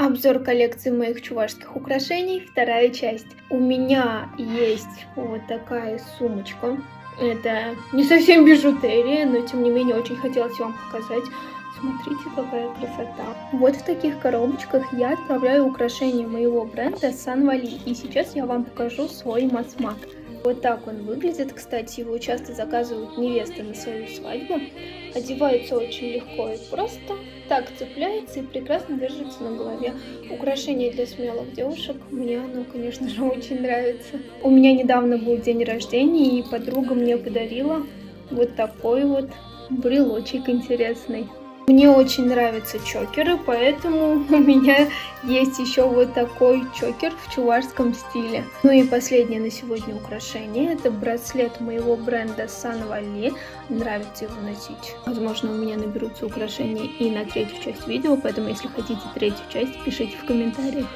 Обзор коллекции моих чувашских украшений, вторая часть. У меня есть вот такая сумочка. Это не совсем бижутерия, но тем не менее очень хотелось вам показать. Смотрите, какая красота. Вот в таких коробочках я отправляю украшения моего бренда Sanvali. И сейчас я вам покажу свой масмак. Вот так он выглядит. Кстати, его часто заказывают невесты на свою свадьбу. Одевается очень легко и просто. Так цепляется и прекрасно держится на голове. Украшение для смелых девушек. Мне оно, конечно же, очень нравится. У меня недавно был день рождения, и подруга мне подарила вот такой вот брелочек интересный. Мне очень нравятся чокеры, поэтому у меня есть еще вот такой чокер в чувашском стиле. Ну и последнее на сегодня украшение. Это браслет моего бренда Sanvali. Нравится его носить. Возможно, у меня наберутся украшения и на третью часть видео, поэтому если хотите третью часть, пишите в комментариях.